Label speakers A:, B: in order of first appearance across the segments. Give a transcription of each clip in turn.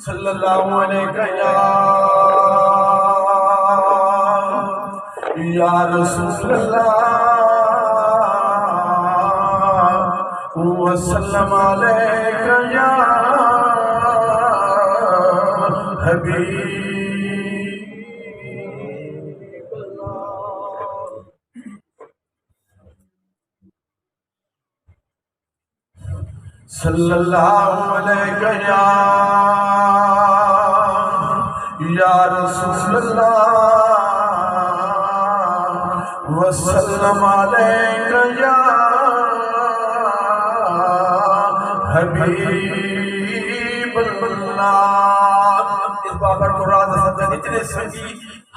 A: सल्लल्लाहु अलैहि या रसूलल्लाह वसल्लम अलैका या हबीब। सल्लल्लाहु अलैहि या रसूलल्लाह वसल्लम अलैका या हबीबल्लाह। इस बाबर को राज सदन इतने संगी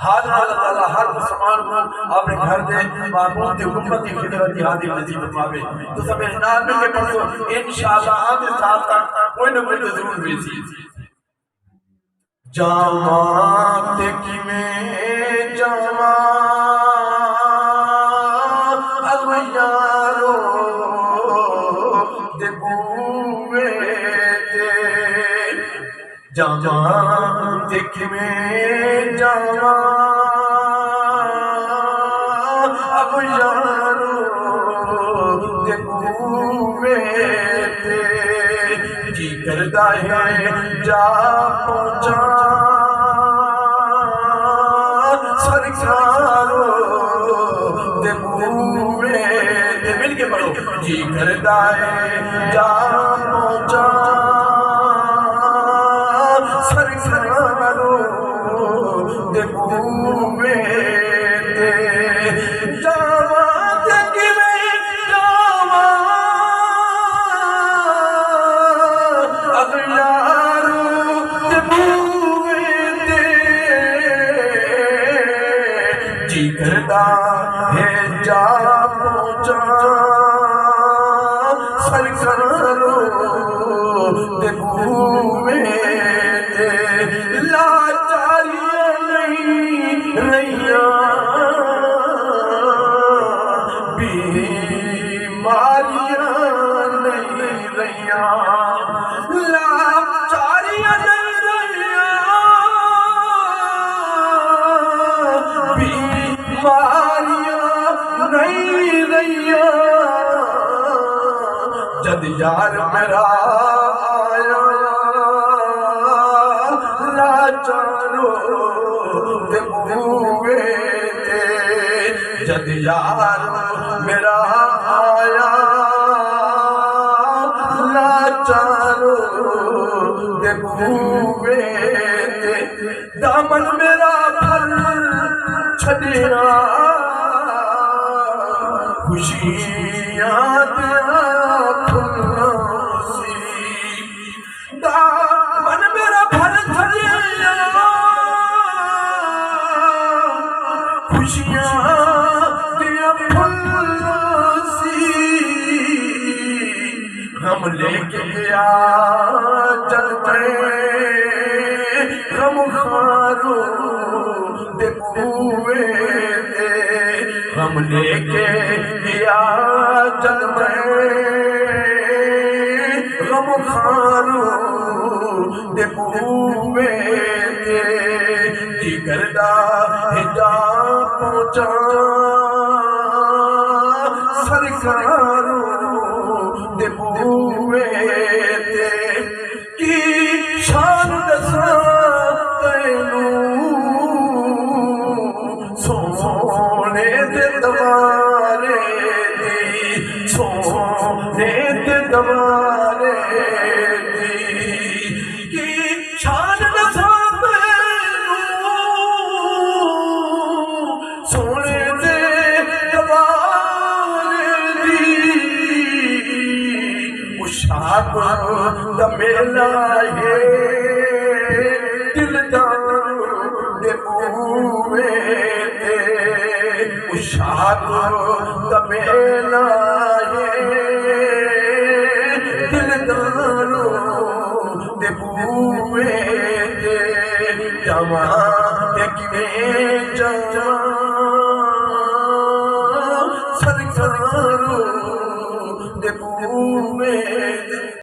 A: हाल अल्लाह हर मुसलमान को अपने घर दे मामूल ते उम्मत की खिदमत हाजिर नसीब फरमावे। तो सब नाम मिल के पढ़ो इंशाअल्लाह आगे साल तक कोई न कोई तो जरूर बेसी। जामात की में जामा अलवयारो दे बुए ते जामात की में जामा अलवयारो दे बुए ते जी करदा है जा पहुंचा सरकारो दे बुए ते मिल के पढ़ो जी करदा है जा पहुंचा सरकारो दे बुए ते जामात की में जामा अगयारो दे बुए ते जी करदा है जा पहुंचा सरकारो दे बुए ते लाचारियां नहीं रहिया बीमारियां नहीं रहिया लाचारियां नहीं रहिया बीमारियां नहीं रहिया जद यार मेरा आया लाचारो दे बुए ते जद यार मेरा आया लाचारो दे बुए ते दामन मेरा फल छड़िया खुशियां दिया फुल्सी दामन मेरा फल छड़िया खुशियां दिया फुल्सी हम लेके गया जल में हम खारो दे बुए ते हम लेके गया जल में हम खारो दे बुए ते जी करदा है जा पहुंचा सरकारो दे बुए ते की शान दसा तैनू सोने दे दवारे दी सोने दे दवारे दी की शान दसा तैनू सोने दे दवारे दी उशाक दमेला है दिलदार दे बुए ते उशाक दमेला है दिलदार दे बुए ते जामात की में जामा सरकारो दे बुए